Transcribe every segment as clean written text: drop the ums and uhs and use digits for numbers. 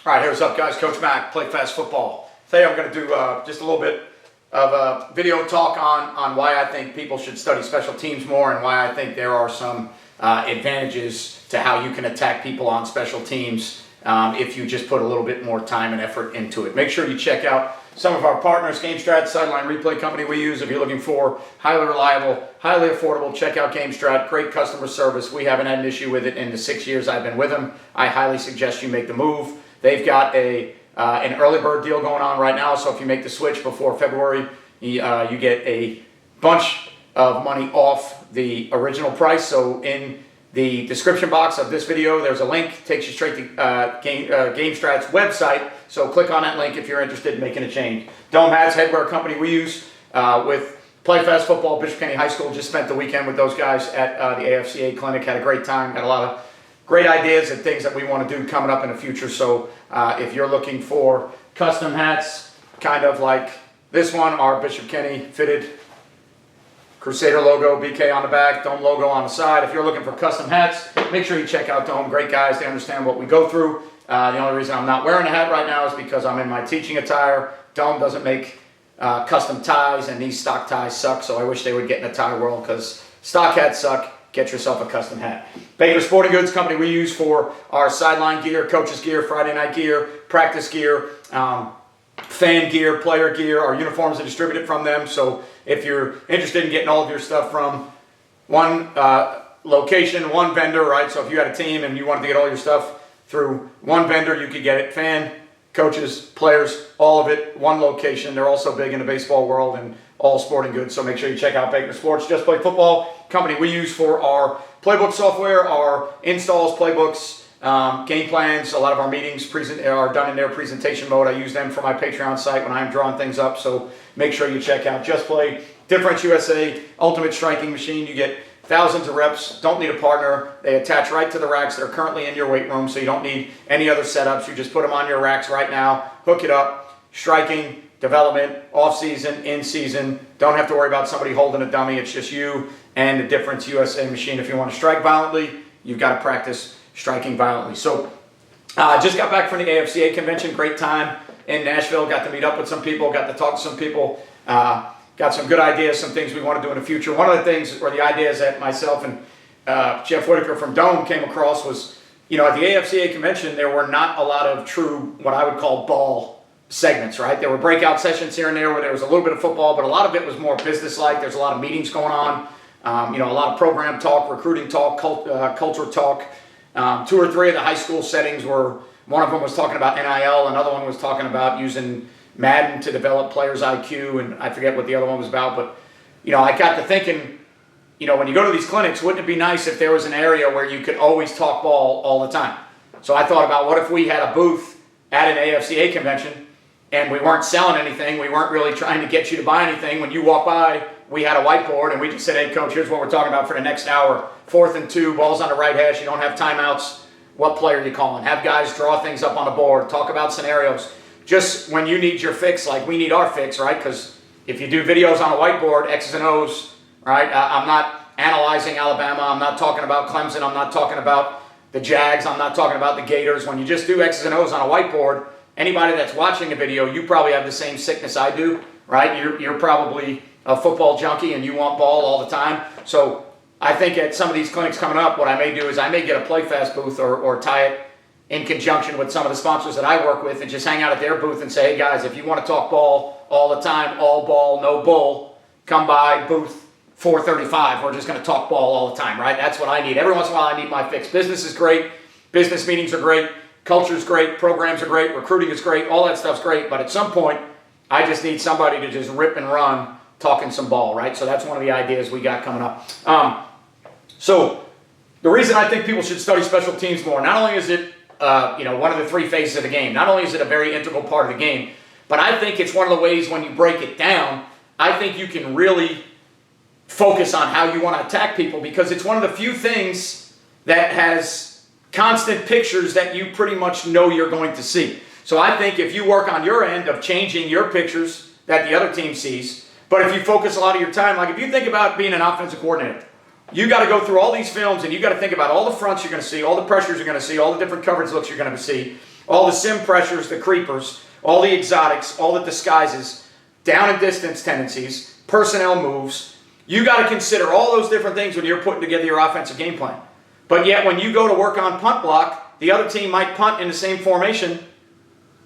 All right, here's up, guys. Coach Mac, Play Fast Football. Today I'm going to do just a little bit of a video talk on why I think people should study special teams more and why I think there are some advantages to how you can attack people on special teams if you just put a little bit more time and effort into it. Make sure you check out some of our partners, GameStrat, sideline replay company we use. If you're looking for highly reliable, highly affordable, check out GameStrat. Great customer service. We haven't had an issue with it in the 6 years I've been with them. I highly suggest you make the move. They've got an early bird deal going on right now, so if you make the switch before February, you get a bunch of money off the original price. So in the description box of this video, there's a link, takes you straight to GameStrat's website. So click on that link if you're interested in making a change. Dome Hats, headwear company we use with Play Fast Football, Bishop Kenny High School. Just spent the weekend with those guys at the AFCA clinic. Had a great time. Got a lot of great ideas and things that we want to do coming up in the future. So if you're looking for custom hats, kind of like this one, our Bishop Kenny fitted Crusader logo, BK on the back, Dome logo on the side. If you're looking for custom hats, make sure you check out Dome. Great guys. They understand what we go through. The only reason I'm not wearing a hat right now is because I'm in my teaching attire. Dome doesn't make custom ties, and these stock ties suck, so I wish they would get in the tie world because stock hats suck. Get yourself a custom hat. Baker Sporting Goods company we use for our sideline gear, coaches gear, Friday night gear, practice gear, fan gear, player gear. Our uniforms are distributed from them. So if you're interested in getting all of your stuff from one location, one vendor, right? So if you had a team and you wanted to get all your stuff through one vendor, you could get it. Fan, coaches, players, all of it, one location. They're also big in the baseball world and all sporting goods. So make sure you check out Baker Sports. Just Play Football company we use for our playbook software, our installs, playbooks, game plans. A lot of our meetings are done in their presentation mode. I use them for my Patreon site when I'm drawing things up. So make sure you check out Just Play, DifferenceUSA, Ultimate Striking Machine. You get thousands of reps. Don't need a partner. They attach right to the racks that are currently in your weight room, so you don't need any other setups. You just put them on your racks right now, hook it up, striking, development, off-season, in-season. Don't have to worry about somebody holding a dummy. It's just you and the DifferenceUSA machine. If you want to strike violently, you've got to practice striking violently. So just got back from the AFCA convention. Great time in Nashville. Got to meet up with some people. Got to talk to some people. Got some good ideas, some things we want to do in the future. One of the things, or the ideas that myself and Jeff Whitaker from Dome came across was, at the AFCA convention, there were not a lot of true, what I would call ball segments, right? There were breakout sessions here and there where there was a little bit of football, but a lot of it was more business-like. There's a lot of meetings going on, a lot of program talk, recruiting talk, culture talk. 2 or 3 of the high school settings were, one of them was talking about NIL, another one was talking about using Madden to develop players' IQ, and I forget what the other one was about, but, I got to thinking, when you go to these clinics, wouldn't it be nice if there was an area where you could always talk ball all the time? So I thought about, what if we had a booth at an AFCA convention and we weren't selling anything, we weren't really trying to get you to buy anything. When you walk by, we had a whiteboard and we just said, hey coach, here's what we're talking about for the next hour. 4th and 2, balls on the right hash, you don't have timeouts. What play are you calling? Have guys draw things up on the board, talk about scenarios. Just when you need your fix, like we need our fix, right? Because if you do videos on a whiteboard, X's and O's, right? I'm not analyzing Alabama. I'm not talking about Clemson. I'm not talking about the Jags. I'm not talking about the Gators. When you just do X's and O's on a whiteboard, anybody that's watching a video, you probably have the same sickness I do, right? You're probably a football junkie and you want ball all the time. So I think at some of these clinics coming up, what I may do is I may get a Play Fast booth or tie it in conjunction with some of the sponsors that I work with and just hang out at their booth and say, hey guys, if you want to talk ball all the time, all ball, no bull, come by booth 435. We're just going to talk ball all the time, right? That's what I need. Every once in a while I need my fix. Business is great. Business meetings are great. Culture is great. Programs are great. Recruiting is great. All that stuff's great. But at some point, I just need somebody to just rip and run talking some ball, right? So that's one of the ideas we got coming up. So the reason I think people should study special teams more, not only is it one of the 3 phases of the game. Not only is it a very integral part of the game, but I think it's one of the ways when you break it down, I think you can really focus on how you want to attack people because it's one of the few things that has constant pictures that you pretty much know you're going to see. So I think if you work on your end of changing your pictures that the other team sees, but if you focus a lot of your time, like if you think about being an offensive coordinator, you got to go through all these films and you got to think about all the fronts you're going to see, all the pressures you're going to see, all the different coverage looks you're going to see, all the sim pressures, the creepers, all the exotics, all the disguises, down and distance tendencies, personnel moves. You got to consider all those different things when you're putting together your offensive game plan. But yet when you go to work on punt block, the other team might punt in the same formation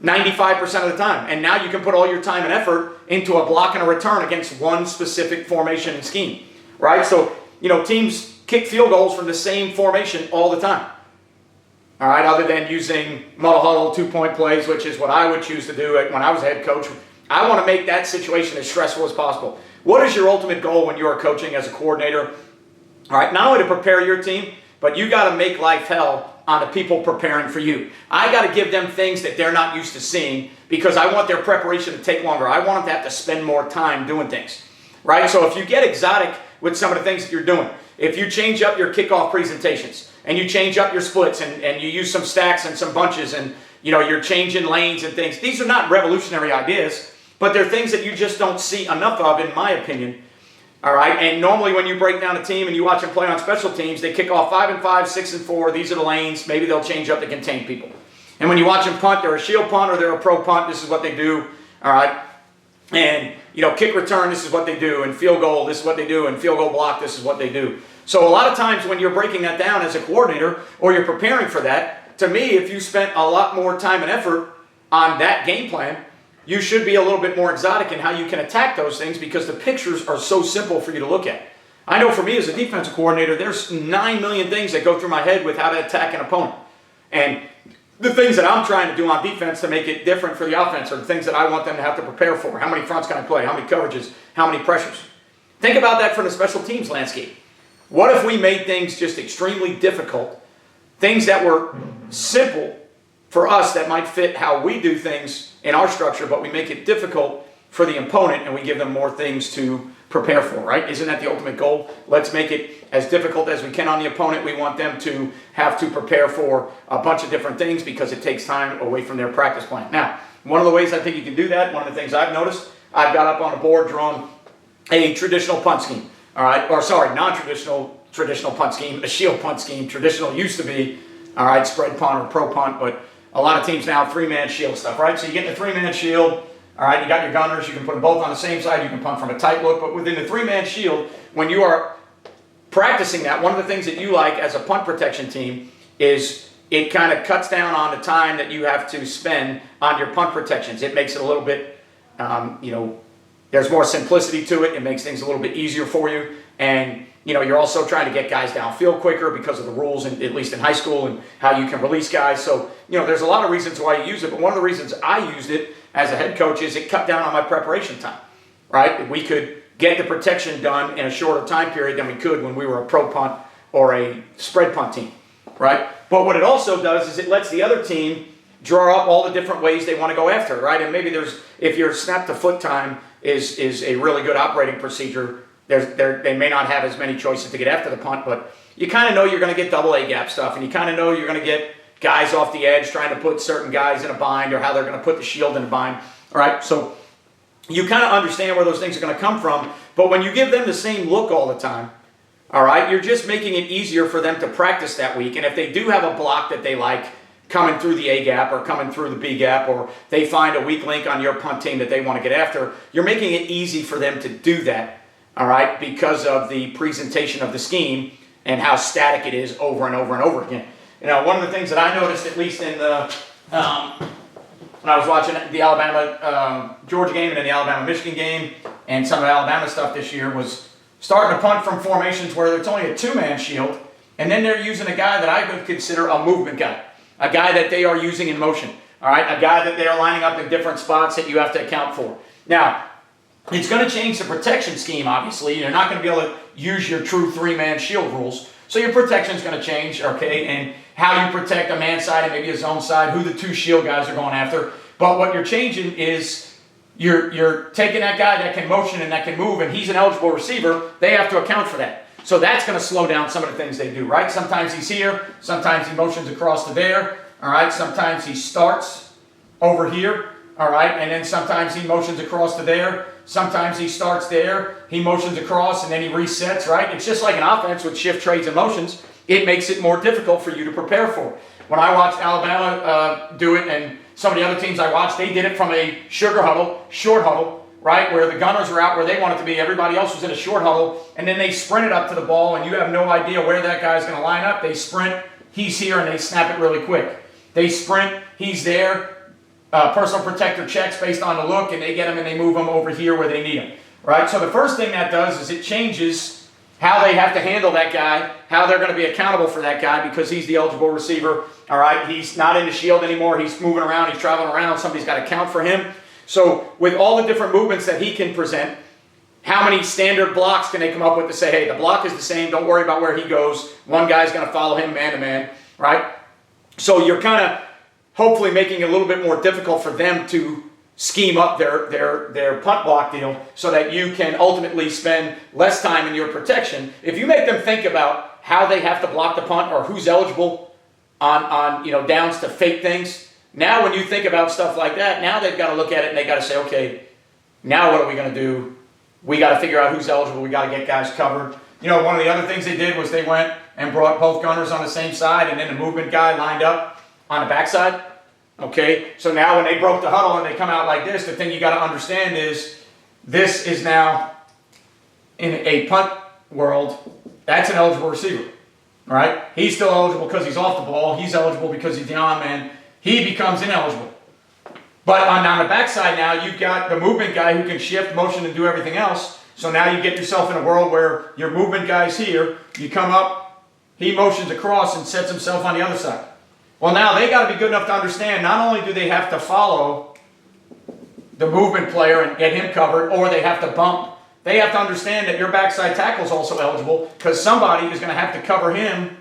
95% of the time. And now you can put all your time and effort into a block and a return against one specific formation and scheme, right? So, teams kick field goals from the same formation all the time. All right, other than using muddle huddle 2-point plays, which is what I would choose to do when I was a head coach. I want to make that situation as stressful as possible. What is your ultimate goal when you are coaching as a coordinator? All right, not only to prepare your team, but you got to make life hell on the people preparing for you. I got to give them things that they're not used to seeing because I want their preparation to take longer. I want them to have to spend more time doing things, right? So if you get exotic with some of the things that you're doing, if you change up your kickoff presentations and you change up your splits and you use some stacks and some bunches and you're changing lanes and things, these are not revolutionary ideas, but they're things that you just don't see enough of, in my opinion. All right, and normally when you break down a team and you watch them play on special teams, they kick off 5-5, 6-4. These are the lanes. Maybe they'll change up to contain people. And when you watch them punt, they're a shield punt or they're a pro punt. This is what they do. All right, and kick return. This is what they do. And field goal. This is what they do. And field goal block. This is what they do. So a lot of times when you're breaking that down as a coordinator or you're preparing for that, to me, if you spent a lot more time and effort on that game plan, you should be a little bit more exotic in how you can attack those things because the pictures are so simple for you to look at. I know for me as a defensive coordinator, there's 9 million things that go through my head with how to attack an opponent. And the things that I'm trying to do on defense to make it different for the offense are the things that I want them to have to prepare for. How many fronts can I play? How many coverages? How many pressures? Think about that from the special teams landscape. What if we made things just extremely difficult, things that were simple for us that might fit how we do things in our structure, but we make it difficult for the opponent and we give them more things to prepare for, right? Isn't that the ultimate goal? Let's make it as difficult as we can on the opponent. We want them to have to prepare for a bunch of different things because it takes time away from their practice plan. Now, one of the ways I think you can do that, one of the things I've noticed, I've got up on the board drawn a traditional punt scheme, all right? Or sorry, non-traditional, traditional punt scheme, a shield punt scheme. Traditional used to be, all right, spread punt or pro punt, but a lot of teams now, 3-man shield stuff, right? So you get the 3-man shield, all right, you got your gunners, you can put them both on the same side, you can punt from a tight look, but within the 3-man shield, when you are practicing that, one of the things that you like as a punt protection team is it kind of cuts down on the time that you have to spend on your punt protections. It makes it a little bit, there's more simplicity to it. It makes things a little bit easier for you. And, you're also trying to get guys downfield quicker because of the rules, at least in high school, and how you can release guys. So, there's a lot of reasons why you use it. But one of the reasons I used it as a head coach is it cut down on my preparation time, right? We could get the protection done in a shorter time period than we could when we were a pro punt or a spread punt team, right? But what it also does is it lets the other team draw up all the different ways they want to go after, right? And maybe if your snap to foot time is a really good operating procedure, they may not have as many choices to get after the punt, but you kind of know you're going to get double A gap stuff, and you kind of know you're going to get guys off the edge trying to put certain guys in a bind or how they're going to put the shield in a bind, all right? So you kind of understand where those things are going to come from, but when you give them the same look all the time, all right, you're just making it easier for them to practice that week. And if they do have a block that they like coming through the A gap or coming through the B gap, or they find a weak link on your punt team that they want to get after, you're making it easy for them to do that, all right, because of the presentation of the scheme and how static it is over and over and over again. One of the things that I noticed, at least in the when I was watching the Alabama-Georgia game and then the Alabama-Michigan game and some of the Alabama stuff this year, was starting to punt from formations where it's only a 2-man shield, and then they're using a guy that I would consider a movement guy, a guy that they are using in motion, all right, a guy that they are lining up in different spots that you have to account for. Now, it's going to change the protection scheme, obviously. You're not going to be able to use your true 3-man shield rules. So your protection is going to change, okay, and how you protect a man side and maybe a zone side, who the 2 shield guys are going after. But what you're changing is you're taking that guy that can motion and that can move, and he's an eligible receiver. They have to account for that. So that's going to slow down some of the things they do, right? Sometimes he's here. Sometimes he motions across to there, all right? Sometimes he starts over here, all right? And then sometimes he motions across to there. Sometimes he starts there, he motions across, and then he resets, right? It's just like an offense with shift trades and motions. it makes it more difficult for you to prepare for. When I watched Alabama do it, and some of the other teams I watched, they did it from a sugar huddle, short huddle, right, where the gunners are out where they want it to be. Everybody else was in a short huddle, and then they sprinted up to the ball, and you have no idea where that guy's going to line up. They sprint, he's here, and they snap it really quick. They sprint, he's there, personal protector checks based on the look, and they get him and they move him over here where they need him, right? So the first thing that does is it changes how they have to handle that guy, how they're going to be accountable for that guy because he's the eligible receiver, all right? He's not in the shield anymore. He's moving around. He's traveling around. Somebody's got to count for him. So with all the different movements that he can present, how many standard blocks can they come up with to say, hey, the block is the same. Don't worry about where he goes. One guy's going to follow him man to man, right? So you're kind of hopefully making it a little bit more difficult for them to scheme up their punt block deal so that you can ultimately spend less time in your protection. If you make them think about how they have to block the punt or who's eligible on downs to fake things, now when you think about stuff like that, now they've got to look at it and they got to say, okay, now what are we going to do? We got to figure out who's eligible. We got to get guys covered. One of the other things they did was they went and brought both gunners on the same side and then the movement guy lined up on the backside. Okay, so now when they broke the huddle and they come out like this, the thing you got to understand is this is now in a punt world, that's an eligible receiver, all right? He's still eligible because he's off the ball. He's eligible because he's the on-man. He becomes ineligible. But on the backside now, you've got the movement guy who can shift, motion, and do everything else. So now you get yourself in a world where your movement guy's here, you come up, he motions across and sets himself on the other side. Well, now they got to be good enough to understand not only do they have to follow the movement player and get him covered, or they have to bump, they have to understand that your backside tackle is also eligible because somebody is going to have to cover him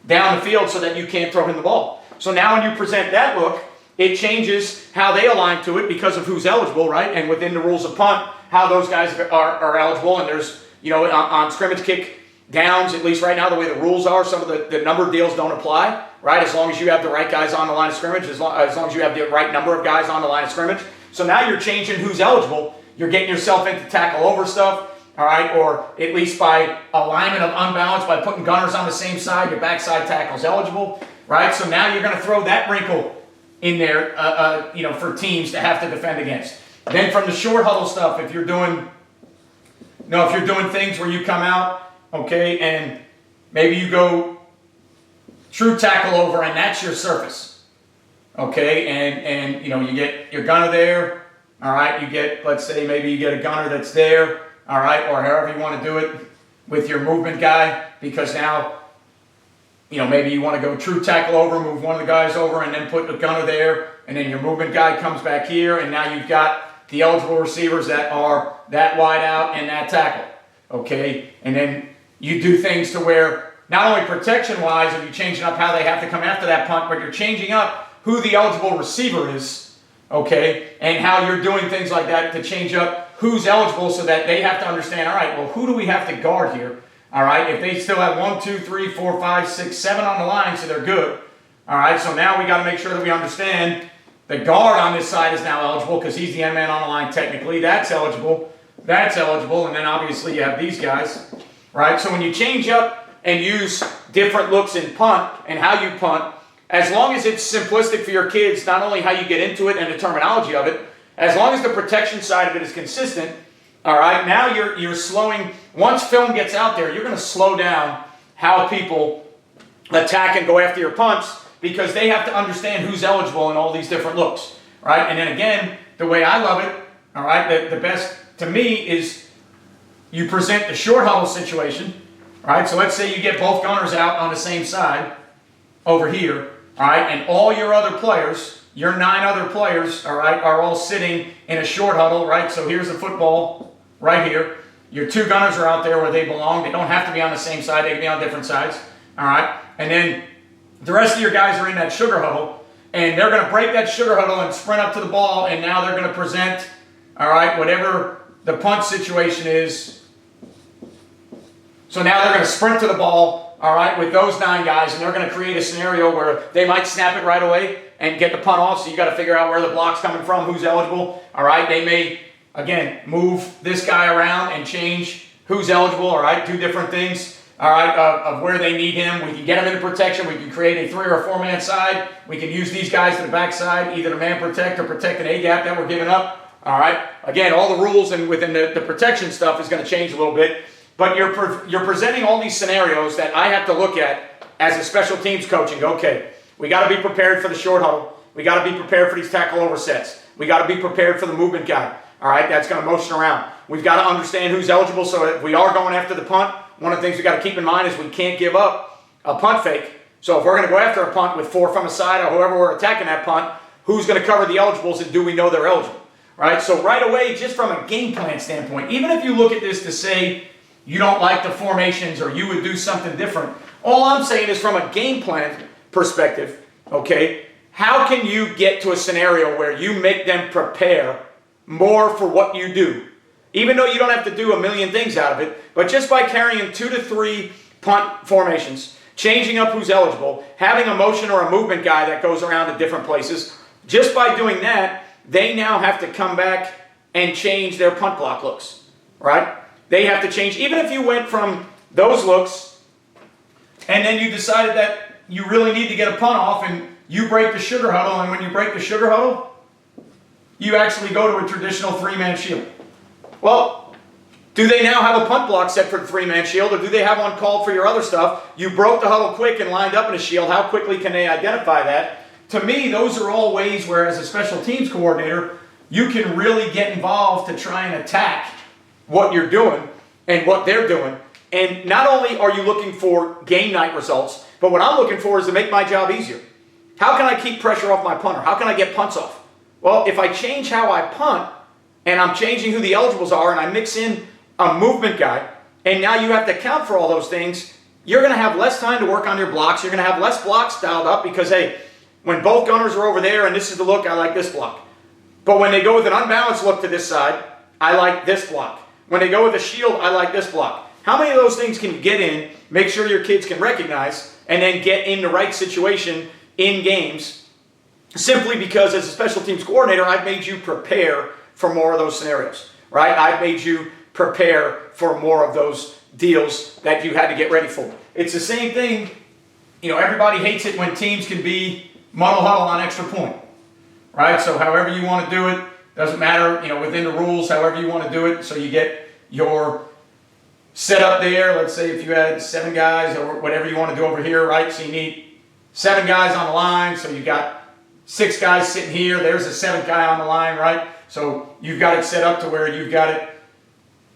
down the field so that you can't throw him the ball. So now when you present that look, it changes how they align to it because of who's eligible, right? And within the rules of punt, how those guys are eligible. And there's, on scrimmage kick downs, at least right now, the way the rules are, some of the number deals don't apply, right? As long as you have the right guys on the line of scrimmage, as long as you have the right number of guys on the line of scrimmage. So now you're changing who's eligible. You're getting yourself into tackle over stuff, all right? Or at least by alignment of unbalance, by putting gunners on the same side, your backside tackle's eligible, right? So now you're going to throw that wrinkle in there, for teams to have to defend against. Then from the short huddle stuff, if you're doing things where you come out, okay, and maybe you go true tackle over, and that's your surface, okay, and you get your gunner there, all right. You get, let's say, maybe you get a gunner that's there, all right, or however you want to do it with your movement guy, because now, maybe you want to go true tackle over, move one of the guys over, and then put the gunner there, and then your movement guy comes back here, and now you've got the eligible receivers that are that wide out and that tackle, okay? And then you do things to where not only protection-wise are you changing up how they have to come after that punt, but you're changing up who the eligible receiver is, okay? And how you're doing things like that to change up who's eligible so that they have to understand, all right, well, who do we have to guard here? All right, if they still have 1, 2, 3, 4, 5, 6, 7 on the line, so they're good. All right, so now we got to make sure that we understand the guard on this side is now eligible because he's the end man on the line technically. That's eligible. That's eligible. And then obviously you have these guys. Right, so when you change up and use different looks in punt and how you punt, as long as it's simplistic for your kids, not only how you get into it and the terminology of it, as long as the protection side of it is consistent, all right, now you're slowing. Once film gets out there, you're going to slow down how people attack and go after your punts because they have to understand who's eligible in all these different looks, right? And then again, the way I love it, all right, the best to me is you present the short huddle situation, right? So let's say you get both gunners out on the same side over here, all right, and all your other players, your 9 other players, all right, are all sitting in a short huddle, right? So here's the football right here. Your 2 gunners are out there where they belong. They don't have to be on the same side. They can be on different sides, all right? And then the rest of your guys are in that sugar huddle, and they're going to break that sugar huddle and sprint up to the ball, and now they're going to present, all right, whatever the punt situation is. So now they're going to sprint to the ball, all right, with those 9 guys, and they're going to create a scenario where they might snap it right away and get the punt off, so you got to figure out where the block's coming from, who's eligible, all right? They may, again, move this guy around and change who's eligible, all right, do different things. all right, of where they need him. We can get him into protection. We can create a 3 or 4 man side. We can use these guys to the backside, either to man protect or protect an A gap that we're giving up. All right. Again, all the rules and within the protection stuff is going to change a little bit. But you're presenting all these scenarios that I have to look at as a special teams coach and go, okay, we got to be prepared for the short huddle. We got to be prepared for these tackle over sets. We got to be prepared for the movement guy. All right, that's going to motion around. We've got to understand who's eligible, so if we are going after the punt, one of the things we got to keep in mind is we can't give up a punt fake. So if we're going to go after a punt with 4 from a side or whoever we're attacking that punt, who's going to cover the eligibles and do we know they're eligible? Right? So right away, just from a game plan standpoint, even if you look at this to say you don't like the formations or you would do something different, all I'm saying is from a game plan perspective, okay, how can you get to a scenario where you make them prepare more for what you do? Even though you don't have to do a million things out of it, but just by carrying 2 to 3 punt formations, changing up who's eligible, having a motion or a movement guy that goes around to different places, just by doing that, they now have to come back and change their punt block looks, right? They have to change, even if you went from those looks and then you decided that you really need to get a punt off and you break the sugar huddle, and when you break the sugar huddle, you actually go to a traditional 3-man shield. Well, do they now have a punt block set for the 3-man shield, or do they have one called for your other stuff? You broke the huddle quick and lined up in a shield. How quickly can they identify that? To me, those are all ways where, as a special teams coordinator, you can really get involved to try and attack what you're doing and what they're doing. And not only are you looking for game night results, but what I'm looking for is to make my job easier. How can I keep pressure off my punter? How can I get punts off? Well, if I change how I punt, and I'm changing who the eligibles are, and I mix in a movement guy, and now you have to account for all those things, you're going to have less time to work on your blocks. You're going to have less blocks dialed up because, hey, when both gunners are over there and this is the look, I like this block. But when they go with an unbalanced look to this side, I like this block. When they go with a shield, I like this block. How many of those things can you get in, make sure your kids can recognize, and then get in the right situation in games, simply because as a special teams coordinator, I've made you prepare for more of those scenarios, right? I've made you prepare for more of those deals that you had to get ready for. It's the same thing, everybody hates it when teams can be muddle huddle on extra point, right? So however you want to do it, doesn't matter, within the rules, however you want to do it, so you get your setup there. Let's say if you had 7 guys or whatever you want to do over here, right? So you need 7 guys on the line, so you've got 6 guys sitting here. There's a 7th guy on the line, right? So you've got it set up to where you've got it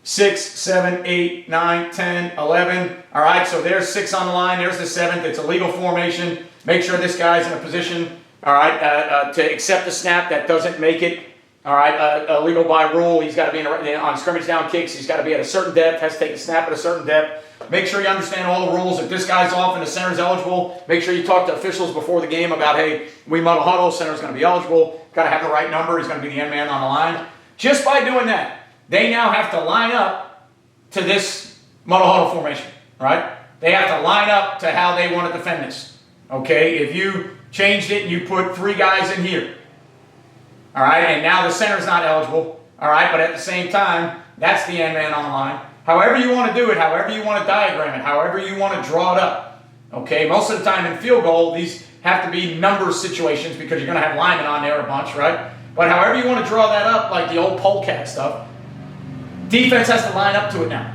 6, 7, 8, 9, 10, 11. All right, so there's 6 on the line. There's the 7th. It's a legal formation. Make sure this guy's in a position, all right, to accept the snap. That doesn't make it, all right, illegal by rule. He's got to be on scrimmage down kicks. He's got to be at a certain depth, has to take a snap at a certain depth. Make sure you understand all the rules. If this guy's off and the center's eligible, make sure you talk to officials before the game about, hey, we muddle huddle, center's going to be eligible. Got to have the right number. He's going to be the end man on the line. Just by doing that, they now have to line up to this muddle huddle formation, right? They have to line up to how they want to defend this, okay? If you changed it and you put 3 guys in here, all right, and now the center's not eligible, all right, but at the same time, that's the end man on the line. However you want to do it, however you want to diagram it, however you want to draw it up, okay? Most of the time in field goal, these have to be number situations because you're going to have linemen on there a bunch, right? But however you want to draw that up, like the old polecat stuff, defense has to line up to it now.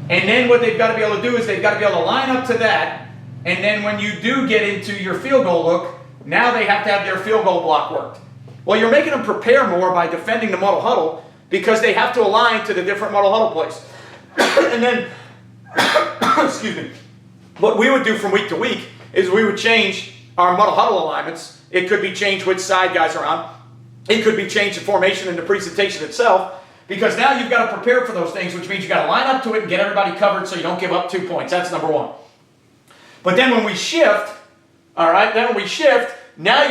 And then what they've got to be able to do is they've got to be able to line up to that, and then when you do get into your field goal look, now they have to have their field goal block worked. Well, you're making them prepare more by defending the muddle huddle because they have to align to the different muddle huddle plays. And then, excuse me, what we would do from week to week is we would change our muddle huddle alignments. It could be changed which side guys are on. It could be changed the formation and the presentation itself, because now you've got to prepare for those things, which means you've got to line up to it and get everybody covered so you don't give up 2 points. That's number 1. But then when we shift, all right, now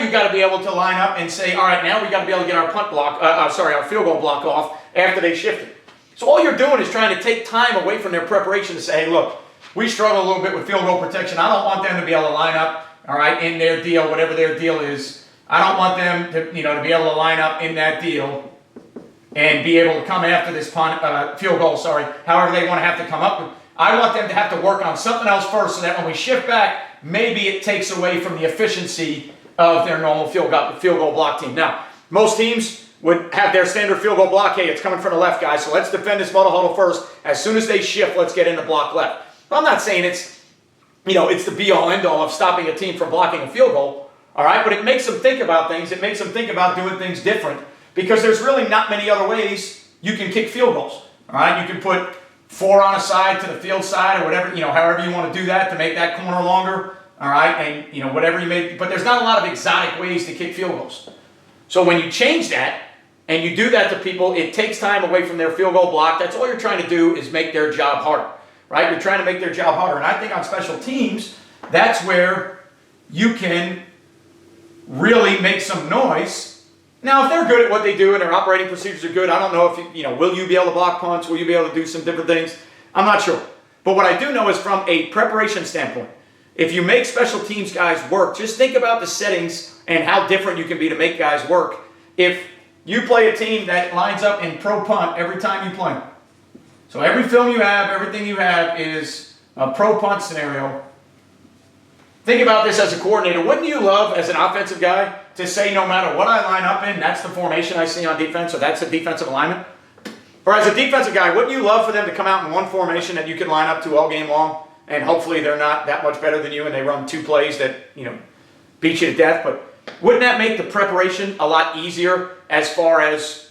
you've got to be able to line up and say, all right, now we've got to be able to get our our field goal block off after they shifted. So all you're doing is trying to take time away from their preparation to say, hey, look, we struggle a little bit with field goal protection. I don't want them to be able to line up, all right, in their deal, whatever their deal is. I don't want them to, to be able to line up in that deal and be able to come after this field goal, however they want to have to come up with. I want them to have to work on something else first so that when we shift back, maybe it takes away from the efficiency of their normal field goal block team. Now, most teams would have their standard field goal block. Hey, it's coming from the left, guys, so let's defend this muddle huddle first. As soon as they shift, let's get in the block left. I'm not saying it's the be-all, end-all of stopping a team from blocking a field goal, all right? But it makes them think about things. It makes them think about doing things different because there's really not many other ways you can kick field goals, all right? You can put 4 on a side to the field side or whatever, however you want to do that to make that corner longer, all right? And, whatever you make. But there's not a lot of exotic ways to kick field goals. So when you change that and you do that to people, it takes time away from their field goal block. That's all you're trying to do is make their job harder. Right? You're trying to make their job harder. And I think on special teams, that's where you can really make some noise. Now, if they're good at what they do and their operating procedures are good, I don't know if will you be able to block punts? Will you be able to do some different things? I'm not sure. But what I do know is from a preparation standpoint, if you make special teams guys work, just think about the settings and how different you can be to make guys work. If you play a team that lines up in pro punt every time you play them, so every film you have, everything you have is a pro punt scenario. Think about this as a coordinator. Wouldn't you love, as an offensive guy, to say no matter what I line up in, that's the formation I see on defense, or that's the defensive alignment? Or as a defensive guy, wouldn't you love for them to come out in one formation that you can line up to all game long, and hopefully they're not that much better than you and they run 2 plays that beat you to death? But wouldn't that make the preparation a lot easier as far as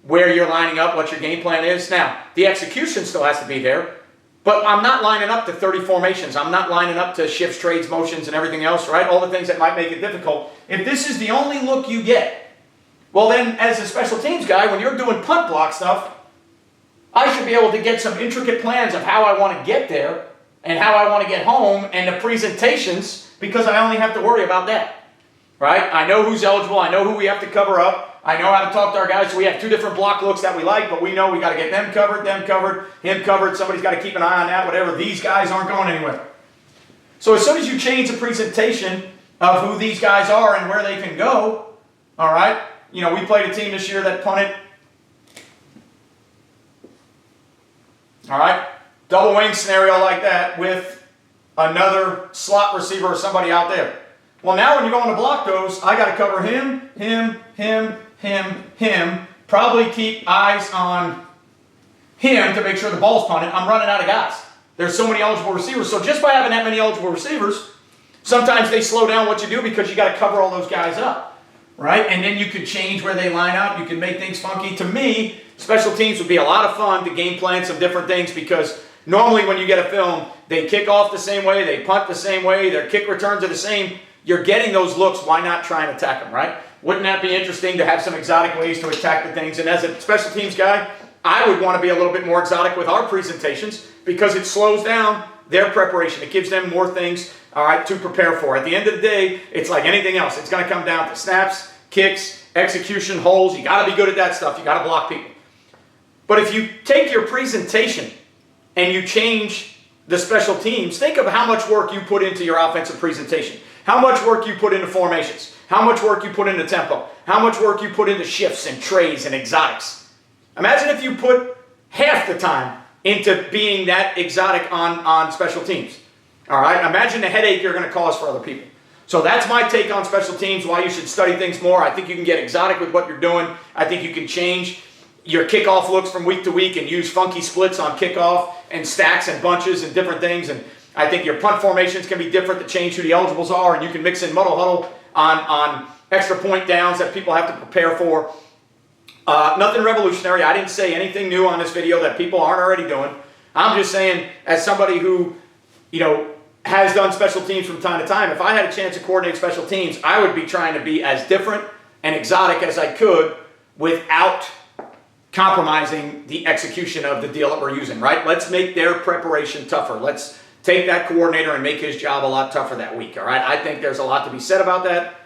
where you're lining up, what your game plan is? Now, the execution still has to be there, but I'm not lining up to 30 formations. I'm not lining up to shifts, trades, motions, and everything else, right? All the things that might make it difficult. If this is the only look you get, well then, as a special teams guy, when you're doing punt block stuff, I should be able to get some intricate plans of how I want to get there and how I want to get home and the presentations, because I only have to worry about that, right? I know who's eligible. I know who we have to cover up. I know how to talk to our guys, so we have 2 different block looks that we like, but we know we got to get them covered, him covered. Somebody's got to keep an eye on that, whatever. These guys aren't going anywhere. So as soon as you change the presentation of who these guys are and where they can go, all right, we played a team this year that punted, all right, double wing scenario like that with another slot receiver or somebody out there. Well, now when you're going to block those, I got to cover him, probably keep eyes on him to make sure the ball's punted. I'm running out of guys. There's so many eligible receivers. So just by having that many eligible receivers, sometimes they slow down what you do because you got to cover all those guys up, right? And then you can change where they line up. You can make things funky. To me, special teams would be a lot of fun to game plan some different things because normally when you get a film, they kick off the same way, they punt the same way, their kick returns are the same. You're getting those looks. Why not try and attack them, right? Wouldn't that be interesting to have some exotic ways to attack the things? And as a special teams guy, I would want to be a little bit more exotic with our presentations because it slows down their preparation. It gives them more things, all right, to prepare for. At the end of the day, it's like anything else. It's going to come down to snaps, kicks, execution, holes. You got to be good at that stuff. You got to block people. But if you take your presentation and you change the special teams, think of how much work you put into your offensive presentation. How much work you put into formations. How much work you put into tempo. How much work you put into shifts and trades and exotics. Imagine if you put half the time into being that exotic on special teams. All right? Imagine the headache you're going to cause for other people. So that's my take on special teams, why you should study things more. I think you can get exotic with what you're doing. I think you can change your kickoff looks from week to week and use funky splits on kickoff and stacks and bunches and different things. And I think your punt formations can be different to change who the eligibles are, and you can mix in muddle huddle on extra point downs that people have to prepare for. Nothing revolutionary. I didn't say anything new on this video that people aren't already doing. I'm just saying, as somebody who, has done special teams from time to time, if I had a chance to coordinate special teams, I would be trying to be as different and exotic as I could without compromising the execution of the deal that we're using, right? Let's make their preparation tougher. Let's take that coordinator and make his job a lot tougher that week, all right? I think there's a lot to be said about that.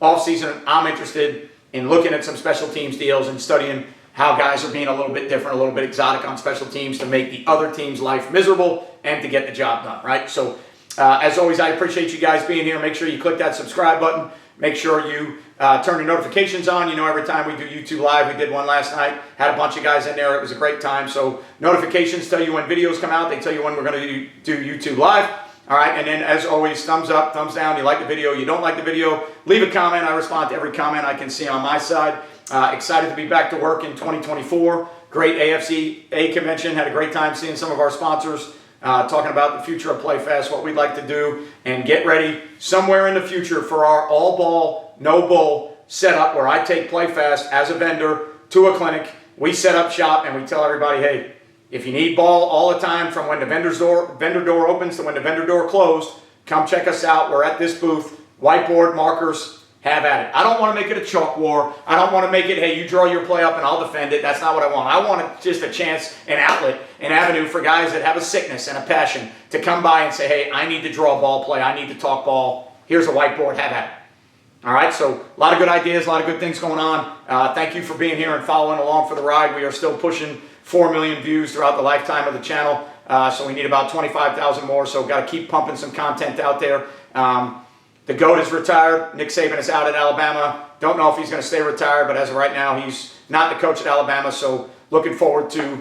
Off season, I'm interested in looking at some special teams deals and studying how guys are being a little bit different, a little bit exotic on special teams to make the other team's life miserable and to get the job done, right? So As always, I appreciate you guys being here. Make sure you click that subscribe button. Make sure you turn your notifications on. You know, every time we do YouTube Live, we did one last night, had a bunch of guys in there. It was a great time. So notifications tell you when videos come out. They tell you when we're going to do YouTube Live. All right, and then as always, thumbs up, thumbs down. You like the video, you don't like the video, leave a comment. I respond to every comment I can see on my side. Excited to be back to work in 2024. Great AFCA convention. Had a great time seeing some of our sponsors, talking about the future of PlayFast, what we'd like to do, and get ready somewhere in the future for our all ball, no bull setup where I take PlayFast as a vendor to a clinic. We set up shop and we tell everybody, hey, if you need ball all the time from when the vendor door opens to when the vendor door closed, come check us out. We're at this booth. Whiteboard, markers, have at it. I don't want to make it a chalk war. I don't want to make it, hey, you draw your play up and I'll defend it. That's not what I want. I want just a chance, an outlet, an avenue for guys that have a sickness and a passion to come by and say, hey, I need to draw ball play. I need to talk ball. Here's a whiteboard. Have at it. All right, so a lot of good ideas, a lot of good things going on. Thank you for being here and following along for the ride. We are still pushing 4 million views throughout the lifetime of the channel, so we need about 25,000 more, so got to keep pumping some content out there. The GOAT is retired. Nick Saban is out at Alabama. Don't know if he's going to stay retired, but as of right now, he's not the coach at Alabama, so looking forward to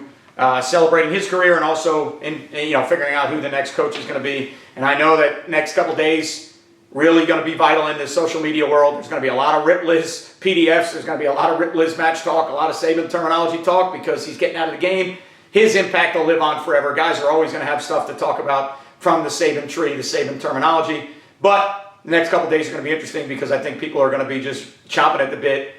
celebrating his career and also figuring out who the next coach is going to be. And I know that next couple days, really going to be vital in the social media world. There's going to be a lot of Rip Liz PDFs. There's going to be a lot of Rip Liz match talk, a lot of Saban terminology talk because he's getting out of the game. His impact will live on forever. Guys are always going to have stuff to talk about from the Saban tree, the Saban terminology. But the next couple days are going to be interesting because I think people are going to be just chomping at the bit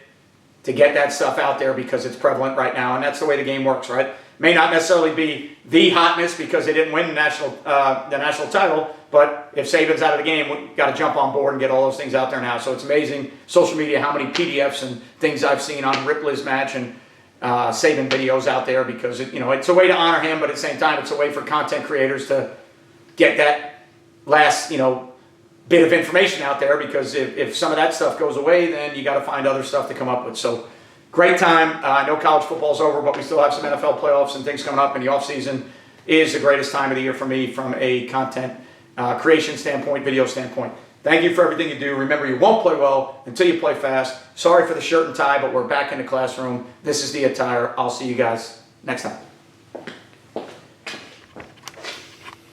to get that stuff out there because it's prevalent right now. And that's the way the game works, right? May not necessarily be the hotness because they didn't win the national title, but if Saban's out of the game, we've got to jump on board and get all those things out there now. So it's amazing, social media, how many PDFs and things I've seen on Rip Liz match and Saban videos out there because it's a way to honor him, but at the same time, it's a way for content creators to get that last bit of information out there because if some of that stuff goes away, then you got to find other stuff to come up with. So great time. I know college football's over, but we still have some NFL playoffs and things coming up, and the offseason is the greatest time of the year for me from a content creation standpoint, video standpoint. Thank you for everything you do. Remember, you won't play well until you play fast. Sorry for the shirt and tie, but we're back in the classroom. This is the attire. I'll see you guys next time.